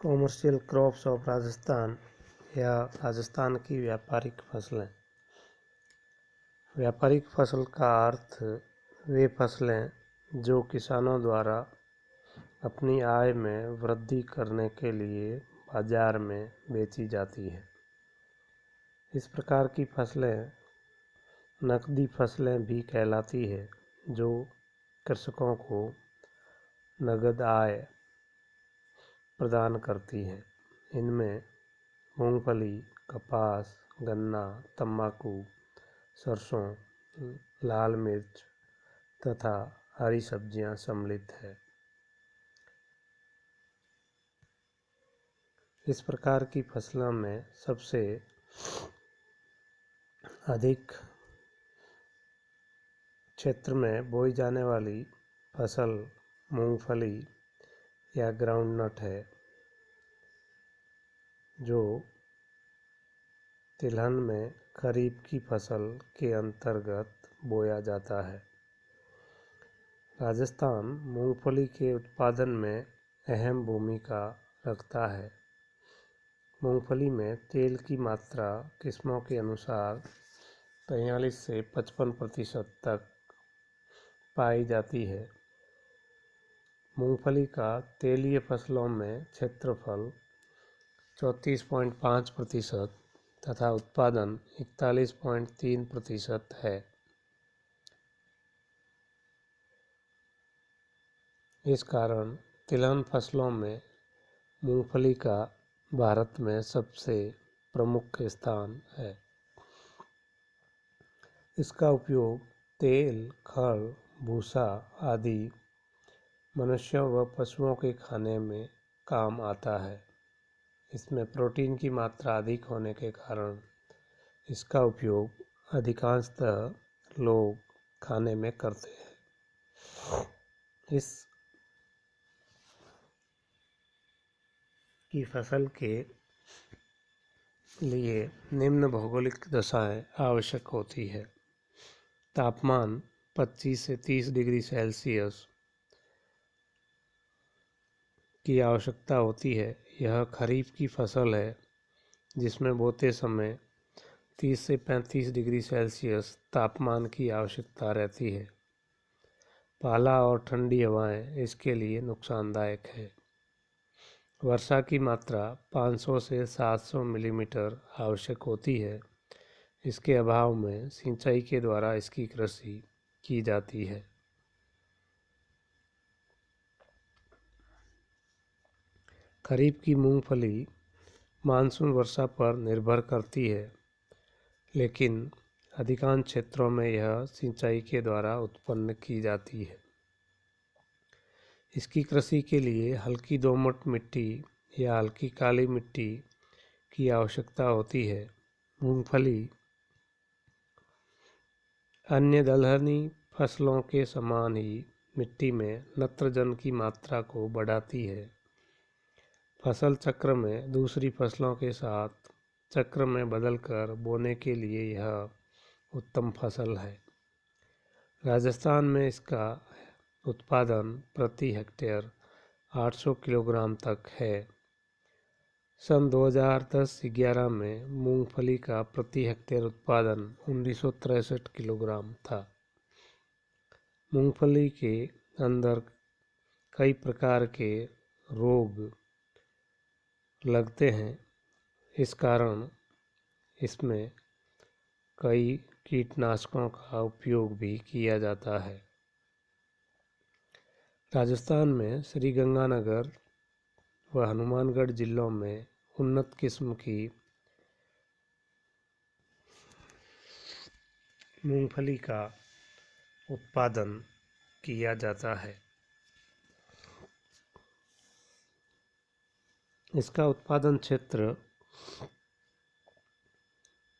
Commercial crops of Rajasthan या राजस्थान की व्यापारिक फसलें। व्यापारिक फसल का अर्थ वे फसलें जो किसानों द्वारा अपनी आय में वृद्धि करने के लिए बाजार में बेची जाती है। इस प्रकार की फसलें नकदी फसलें भी कहलाती है, जो कृषकों को नगद आय प्रदान करती है। इनमें मूंगफली, कपास, गन्ना, तंबाकू, सरसों, लाल मिर्च तथा हरी सब्जियां सम्मिलित है। इस प्रकार की फसलों में सबसे अधिक क्षेत्र में बोई जाने वाली फसल मूंगफली या ग्राउंडनट है, जो तिलहन में खरीफ की फसल के अंतर्गत बोया जाता है। राजस्थान मूंगफली के उत्पादन में अहम भूमिका रखता है। मूंगफली में तेल की मात्रा किस्मों के अनुसार 43 से 55% तक पाई जाती है। मूंगफली का तेलीय फसलों में क्षेत्रफल 34.5% तथा उत्पादन 41.3% है। इस कारण तिलहन फसलों में मूंगफली का भारत में सबसे प्रमुख स्थान है। इसका उपयोग तेल, खल, भूसा आदि मनुष्यों व पशुओं के खाने में काम आता है। इसमें प्रोटीन की मात्रा अधिक होने के कारण इसका उपयोग अधिकांशतः लोग खाने में करते हैं। इस की फसल के लिए निम्न भौगोलिक दशाएं आवश्यक होती है। तापमान 25 से 30 डिग्री सेल्सियस की आवश्यकता होती है। यह खरीफ की फसल है, जिसमें बोते समय 30 से 35 डिग्री सेल्सियस तापमान की आवश्यकता रहती है। पाला और ठंडी हवाएं इसके लिए नुकसानदायक है। वर्षा की मात्रा 500 से 700 मिलीमीटर आवश्यक होती है। इसके अभाव में सिंचाई के द्वारा इसकी कृषि की जाती है। खरीफ की मूंगफली मानसून वर्षा पर निर्भर करती है, लेकिन अधिकांश क्षेत्रों में यह सिंचाई के द्वारा उत्पन्न की जाती है। इसकी कृषि के लिए हल्की दोमट मिट्टी या हल्की काली मिट्टी की आवश्यकता होती है। मूंगफली अन्य दलहनी फसलों के समान ही मिट्टी में नत्रजन की मात्रा को बढ़ाती है। फसल चक्र में दूसरी फसलों के साथ चक्र में बदलकर बोने के लिए यह उत्तम फसल है। राजस्थान में इसका उत्पादन प्रति हेक्टेयर 800 किलोग्राम तक है। सन 2010-11 में मूंगफली का प्रति हेक्टेयर उत्पादन 1963 किलोग्राम था। मूंगफली के अंदर कई प्रकार के रोग लगते हैं। इस कारण इसमें कई कीटनाशकों का उपयोग भी किया जाता है। राजस्थान में श्री गंगानगर व हनुमानगढ़ जिलों में उन्नत किस्म की मूंगफली का उत्पादन किया जाता है। इसका उत्पादन क्षेत्र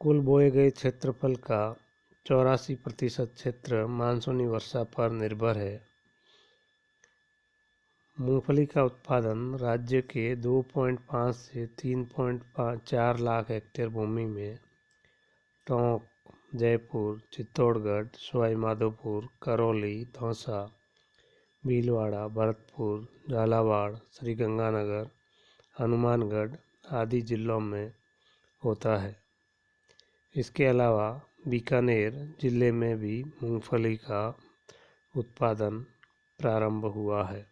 कुल बोए गए क्षेत्रफल का 84% क्षेत्र मानसूनी वर्षा पर निर्भर है। मूंगफली का उत्पादन राज्य के 2.5 से 3.4 लाख हेक्टेयर भूमि में टोंक, जयपुर, चित्तौड़गढ़, सवाई माधोपुर, करौली, दौसा, भीलवाड़ा, भरतपुर, झालावाड़, श्रीगंगानगर हनुमानगढ़ आदि जिलों में होता है। इसके अलावा बीकानेर जिले में भी मूंगफली का उत्पादन प्रारंभ हुआ है।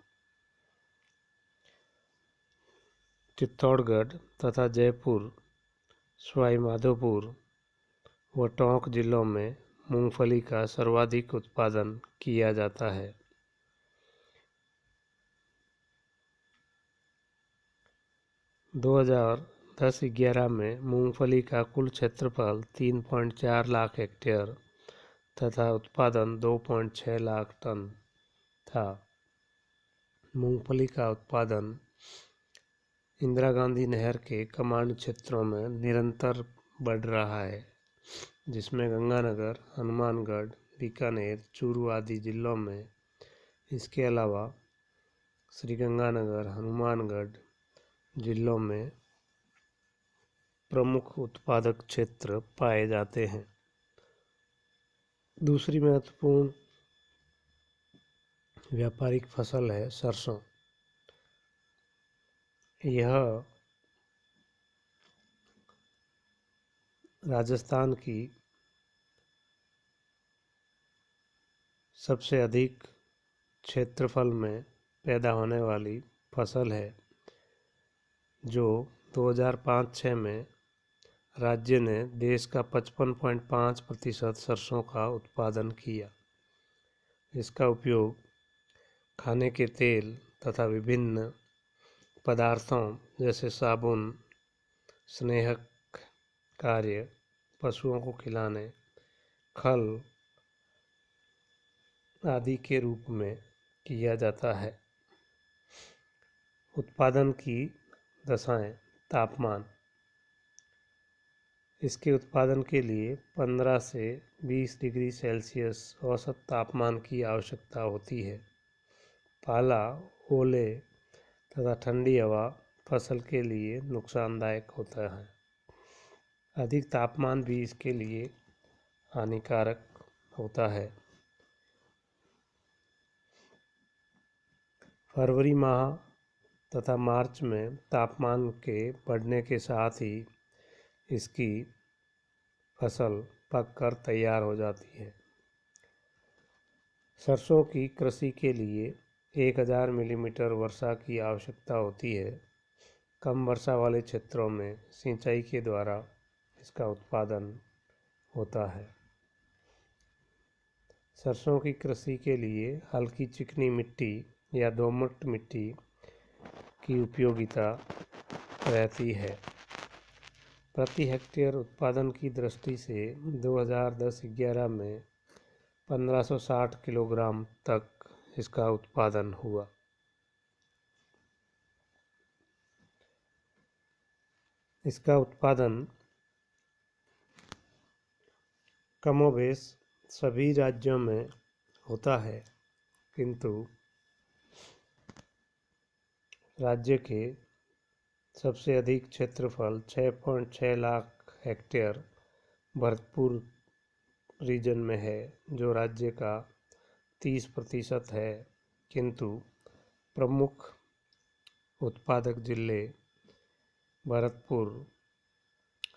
चित्तौड़गढ़ तथा जयपुर, सवाई माधोपुर व टोंक जिलों में मूंगफली का सर्वाधिक उत्पादन किया जाता है। 2010-11 में मूंगफली का कुल क्षेत्रफल 3.4 लाख हेक्टेयर तथा उत्पादन 2.6 लाख टन था। मूंगफली का उत्पादन इंदिरा गांधी नहर के कमांड क्षेत्रों में निरंतर बढ़ रहा है, जिसमें गंगानगर, हनुमानगढ़, बीकानेर, चूरू आदि जिलों में। इसके अलावा श्रीगंगानगर, हनुमानगढ़ जिलों में प्रमुख उत्पादक क्षेत्र पाए जाते हैं। दूसरी महत्वपूर्ण व्यापारिक फसल है सरसों। यह राजस्थान की सबसे अधिक क्षेत्रफल में पैदा होने वाली फसल है, जो 2005-06 में राज्य ने देश का 55.5% सरसों का उत्पादन किया। इसका उपयोग खाने के तेल तथा विभिन्न पदार्थों जैसे साबुन, स्नेहक कार्य, पशुओं को खिलाने, खल आदि के रूप में किया जाता है। उत्पादन की दशाएं। तापमान। इसके उत्पादन के लिए 15 से 20 डिग्री सेल्सियस औसत तापमान की आवश्यकता होती है। पाला, ओले तथा ठंडी हवा फसल के लिए नुकसानदायक होता है। अधिक तापमान भी इसके लिए हानिकारक होता है। फरवरी माह तथा मार्च में तापमान के बढ़ने के साथ ही इसकी फसल पककर तैयार हो जाती है। सरसों की कृषि के लिए 1000 मिलीमीटर वर्षा की आवश्यकता होती है। कम वर्षा वाले क्षेत्रों में सिंचाई के द्वारा इसका उत्पादन होता है। सरसों की कृषि के लिए हल्की चिकनी मिट्टी या दोमट मिट्टी की उपयोगिता रहती है। प्रति हेक्टेयर उत्पादन की दृष्टि से 2010-11 में 1560 किलोग्राम तक इसका उत्पादन हुआ। इसका उत्पादन कमोबेश सभी राज्यों में होता है, किंतु राज्य के सबसे अधिक क्षेत्रफल 6.6 लाख हेक्टेयर भरतपुर रीजन में है, जो राज्य का 30% है। किंतु प्रमुख उत्पादक जिले भरतपुर,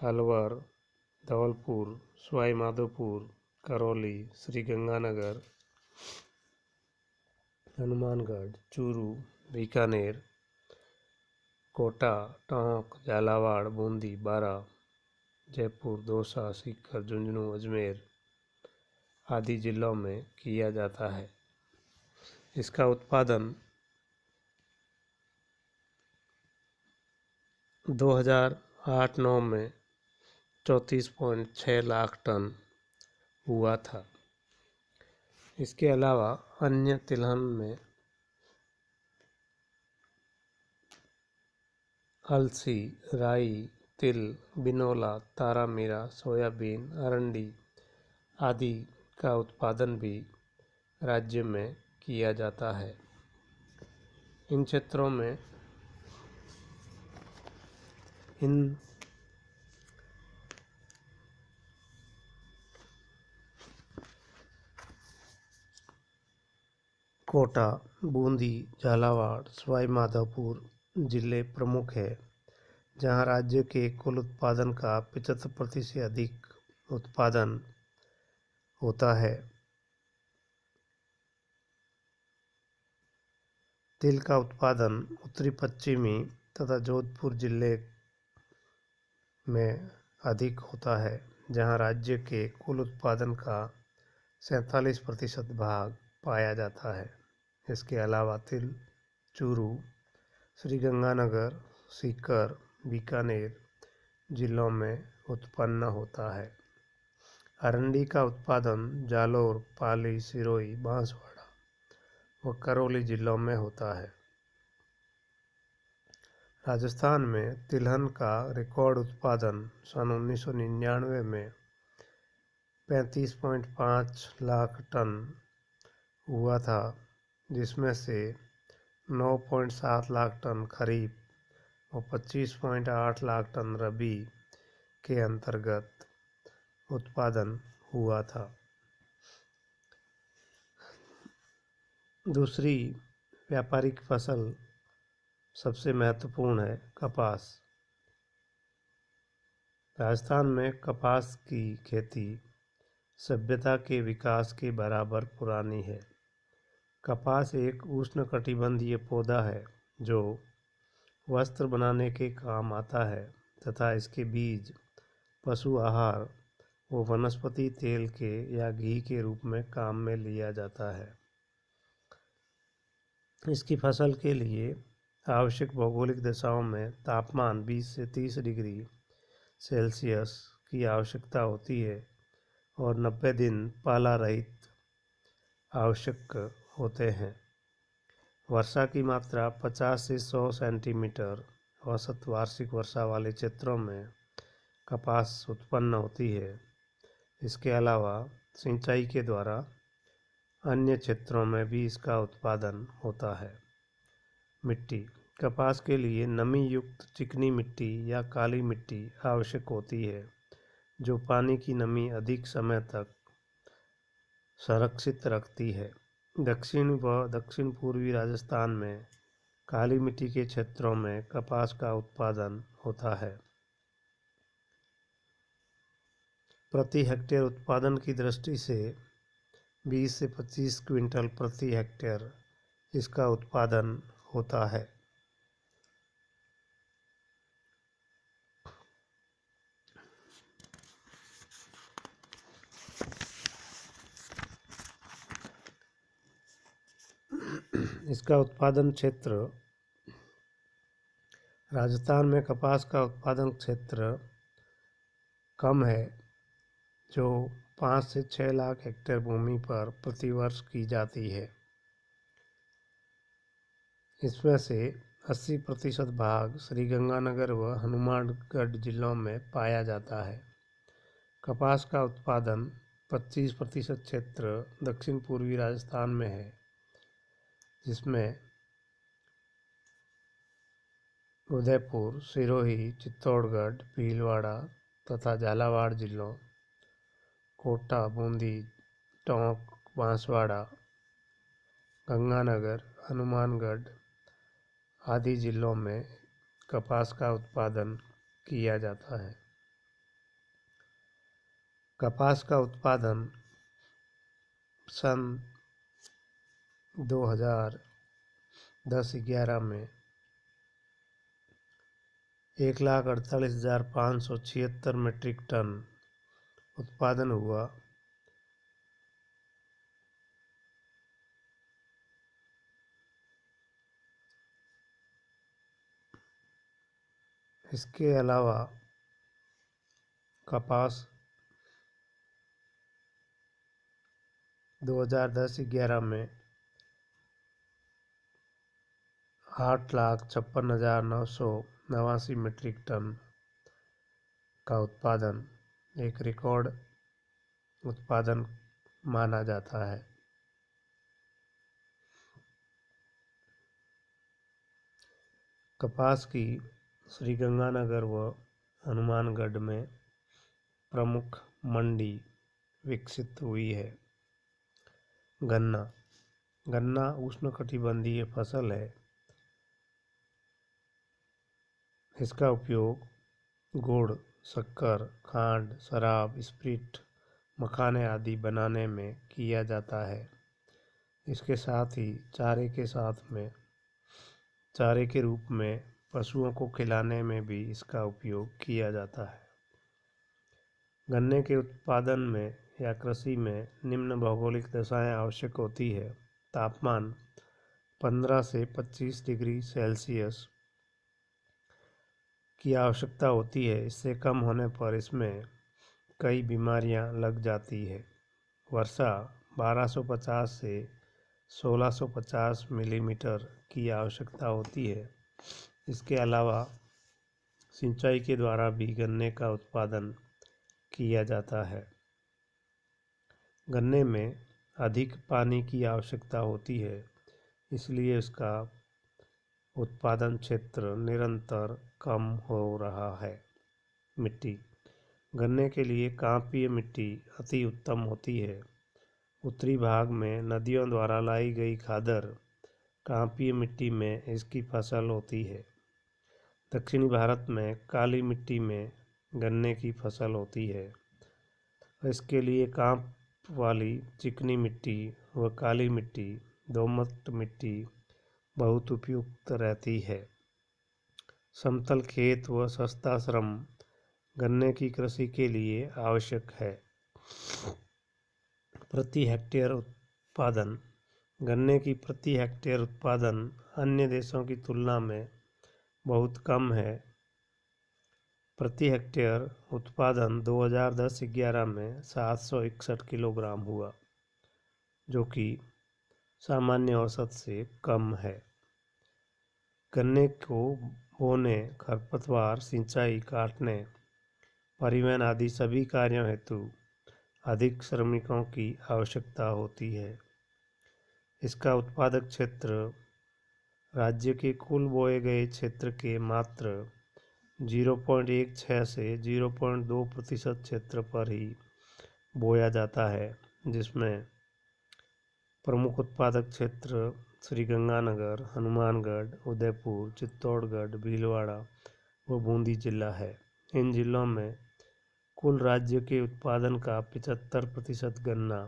अलवर, धौलपुर, सवाई माधोपुर, करौली, श्रीगंगानगर, हनुमानगढ़, चूरू, बीकानेर, कोटा, टोंक, झालावाड़, बूंदी, बारा, जयपुर, दौसा, सीकर, झुंझुनू, अजमेर आदि जिलों में किया जाता है। इसका उत्पादन 2008-09 में 34.6 लाख टन हुआ था। इसके अलावा अन्य तिलहन में अलसी, राई, तिल, बिनोला, तारामीरा, सोयाबीन, अरंडी आदि का उत्पादन भी राज्य में किया जाता है। इन क्षेत्रों में कोटा, बूंदी, झालावाड़, सवाई माधोपुर जिले प्रमुख है, जहां राज्य के कुल उत्पादन का 75% से अधिक उत्पादन होता है। तिल का उत्पादन उत्तरी पश्चिमी तथा जोधपुर जिले में अधिक होता है, जहां राज्य के कुल उत्पादन का 47% भाग पाया जाता है। इसके अलावा तिल, चूरू, श्रीगंगानगर, सीकर, बीकानेर जिलों में उत्पन्न होता है। अरंडी का उत्पादन जालोर, पाली, सिरोही, बांसवाड़ा व करौली जिलों में होता है। राजस्थान में तिलहन का रिकॉर्ड उत्पादन सन 1999 में 35.5 लाख टन हुआ था, जिसमें से 9.7 लाख टन खरीफ और 25.8 लाख टन रबी के अंतर्गत उत्पादन हुआ था। दूसरी व्यापारिक फसल सबसे महत्वपूर्ण है कपास। राजस्थान में कपास की खेती सभ्यता के विकास के बराबर पुरानी है। कपास एक उष्णकटिबंधीय पौधा है जो वस्त्र बनाने के काम आता है तथा इसके बीज पशु आहार व वनस्पति तेल के या घी के रूप में काम में लिया जाता है। इसकी फसल के लिए आवश्यक भौगोलिक दशाओं में तापमान 20 से 30 डिग्री सेल्सियस की आवश्यकता होती है और 90 दिन पाला रहित आवश्यक होते हैं। वर्षा की मात्रा 50 से 100 सेंटीमीटर औसत वार्षिक वर्षा वाले क्षेत्रों में कपास उत्पन्न होती है। इसके अलावा सिंचाई के द्वारा अन्य क्षेत्रों में भी इसका उत्पादन होता है। मिट्टी। कपास के लिए नमी युक्त चिकनी मिट्टी या काली मिट्टी आवश्यक होती है, जो पानी की नमी अधिक समय तक संरक्षित रखती है। दक्षिण व दक्षिण पूर्वी राजस्थान में काली मिट्टी के क्षेत्रों में कपास का उत्पादन होता है। प्रति हेक्टेयर उत्पादन की दृष्टि से 20 से 25 क्विंटल प्रति हेक्टेयर इसका उत्पादन होता है। इसका उत्पादन क्षेत्र राजस्थान में कपास का उत्पादन क्षेत्र कम है, जो 5 से 6 लाख हेक्टेयर भूमि पर प्रतिवर्ष की जाती है। इसमें से 80% भाग श्रीगंगानगर व हनुमानगढ़ जिलों में पाया जाता है। कपास का उत्पादन 25% क्षेत्र दक्षिण पूर्वी राजस्थान में है, जिसमें उदयपुर, सिरोही, चित्तौड़गढ़, भीलवाड़ा तथा झालावाड़ जिलों, कोटा, बूंदी, टोंक, बांसवाड़ा, गंगानगर, हनुमानगढ़ आदि जिलों में कपास का उत्पादन किया जाता है। कपास का उत्पादन सन 2010-11 में 1,48,576 मीट्रिक टन उत्पादन हुआ। इसके अलावा कपास 2010-11 में 8,56,989 मीट्रिक टन का उत्पादन एक रिकॉर्ड उत्पादन माना जाता है। कपास की श्रीगंगानगर व हनुमानगढ़ में प्रमुख मंडी विकसित हुई है। गन्ना। गन्ना उष्णकटिबंधीय फसल है इसका उपयोग गुड़, शक्कर, खांड, शराब, स्प्रिट, मखाने आदि बनाने में किया जाता है। इसके साथ ही चारे के रूप में पशुओं को खिलाने में भी इसका उपयोग किया जाता है। गन्ने के उत्पादन में या कृषि में निम्न भौगोलिक दशाएं आवश्यक होती है। तापमान 15 से 25 डिग्री सेल्सियस की आवश्यकता होती है। इससे कम होने पर इसमें कई बीमारियां लग जाती है। वर्षा 1250 से 1650 मिलीमीटर की आवश्यकता होती है। इसके अलावा सिंचाई के द्वारा भी गन्ने का उत्पादन किया जाता है। गन्ने में अधिक पानी की आवश्यकता होती है, इसलिए इसका उत्पादन क्षेत्र निरंतर कम हो रहा है। मिट्टी, गन्ने के लिए कांपीय मिट्टी अति उत्तम होती है। उत्तरी भाग में नदियों द्वारा लाई गई खादर कांपीय मिट्टी में इसकी फसल होती है। दक्षिणी भारत में काली मिट्टी में गन्ने की फसल होती है। इसके लिए कांप वाली चिकनी मिट्टी व काली मिट्टी, दोमट मिट्टी बहुत उपयुक्त रहती है। समतल खेत व सस्ता श्रम गन्ने की कृषि के लिए आवश्यक है। प्रति हेक्टेयर उत्पादन, गन्ने की प्रति हेक्टेयर उत्पादन अन्य देशों की तुलना में बहुत कम है। प्रति हेक्टेयर उत्पादन 2010-11 में 761 किलोग्राम हुआ, जो कि सामान्य औसत से कम है। गन्ने को बोने, खरपतवार, सिंचाई, काटने, परिवहन आदि सभी कार्यों हेतु अधिक श्रमिकों की आवश्यकता होती है। इसका उत्पादक क्षेत्र राज्य के कुल बोए गए क्षेत्र के मात्र 0.16 से 0.2% क्षेत्र पर ही बोया जाता है, जिसमें प्रमुख उत्पादक क्षेत्र श्रीगंगानगर, हनुमानगढ़, उदयपुर, चित्तौड़गढ़, भीलवाड़ा व बूंदी जिला है। इन जिलों में कुल राज्य के उत्पादन का 75% गन्ना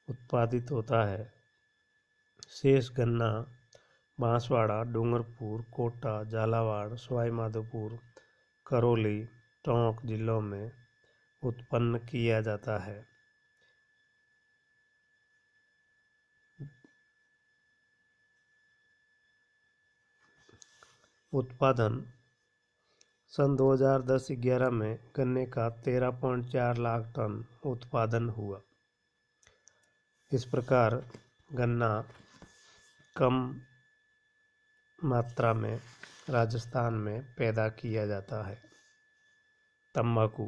उत्पादित होता है। शेष गन्ना बांसवाड़ा, डूंगरपुर, कोटा, झालावाड़, सवाई माधोपुर, करौली, टोंक जिलों में उत्पन्न किया जाता है। उत्पादन सन 2010-11 में गन्ने का 13.4 लाख टन उत्पादन हुआ। इस प्रकार गन्ना कम मात्रा में राजस्थान में पैदा किया जाता है। तंबाकू,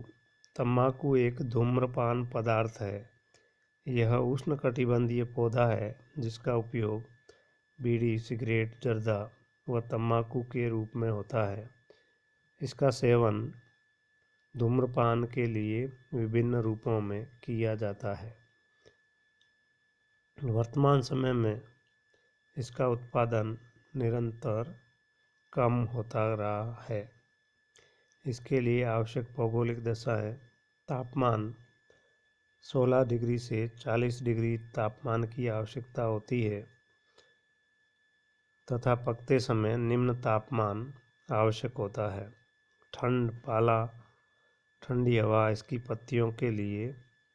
तंबाकू एक धूम्रपान पदार्थ है। यह उष्णकटिबंधीय पौधा है जिसका उपयोग बीड़ी, सिगरेट, जर्दा व तंबाकू के रूप में होता है। इसका सेवन धूम्रपान के लिए विभिन्न रूपों में किया जाता है। वर्तमान समय में इसका उत्पादन निरंतर कम होता रहा है। इसके लिए आवश्यक भौगोलिक दशाएं तापमान 16 डिग्री से 40 डिग्री तापमान की आवश्यकता होती है तथा पकते समय निम्न तापमान आवश्यक होता है। ठंड, पाला, ठंडी हवा इसकी पत्तियों के लिए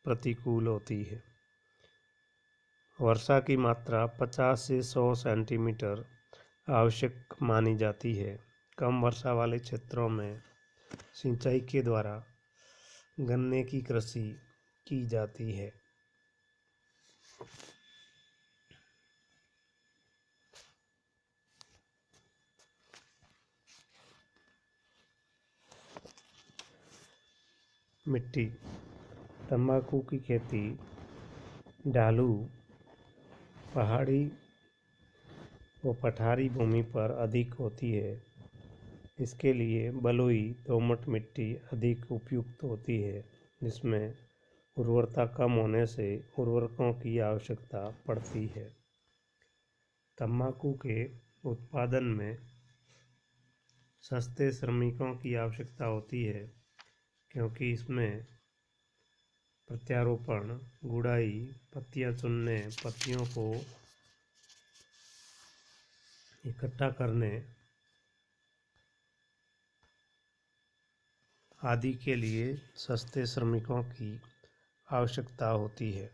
प्रतिकूल होती है। वर्षा की मात्रा 50 से 100 सेंटीमीटर आवश्यक मानी जाती है। कम वर्षा वाले क्षेत्रों में सिंचाई के द्वारा गन्ने की कृषि की जाती है। मिट्टी, तंबाकू की खेती ढालू, पहाड़ी व पठारी भूमि पर अधिक होती है। इसके लिए बलुई, दोमट मिट्टी अधिक उपयुक्त होती है, जिसमें उर्वरता कम होने से उर्वरकों की आवश्यकता पड़ती है। तंबाकू के उत्पादन में सस्ते श्रमिकों की आवश्यकता होती है, क्योंकि इसमें प्रत्यारोपण, गुड़ाई, पत्तियां चुनने, पत्तियों को इकट्ठा करने आदि के लिए सस्ते श्रमिकों की आवश्यकता होती है।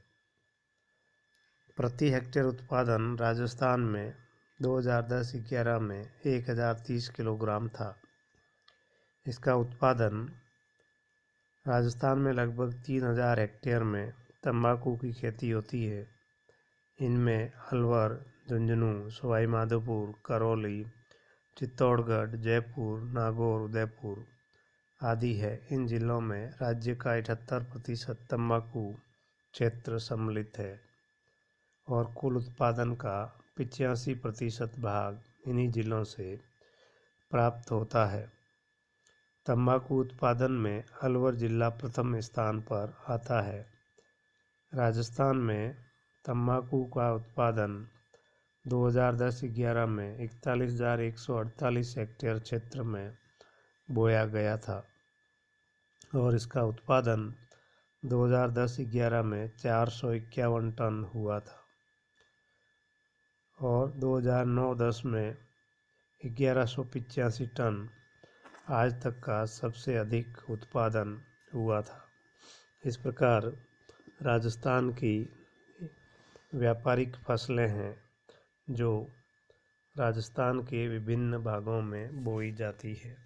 प्रति हेक्टेयर उत्पादन राजस्थान में 2010-11 में 1030 किलोग्राम था। इसका उत्पादन राजस्थान में लगभग 3000 हेक्टेयर में तंबाकू की खेती होती है। इनमें अलवर, झुंझुनू, सवाई माधोपुर, करौली, चित्तौड़गढ़, जयपुर, नागौर, उदयपुर आदि है। इन जिलों में राज्य का 78% तंबाकू क्षेत्र सम्मिलित है और कुल उत्पादन का 85% भाग इन्हीं जिलों से प्राप्त होता है। तंबाकू उत्पादन में अलवर जिला प्रथम स्थान पर आता है। राजस्थान में तंबाकू का उत्पादन 2010-11 में 41,148 हेक्टेयर क्षेत्र में बोया गया था और इसका उत्पादन 2010-11 में 451 टन हुआ था और 2009-10 में 1185 टन आज तक का सबसे अधिक उत्पादन हुआ था। इस प्रकार राजस्थान की व्यापारिक फसलें हैं जो राजस्थान के विभिन्न भागों में बोई जाती है।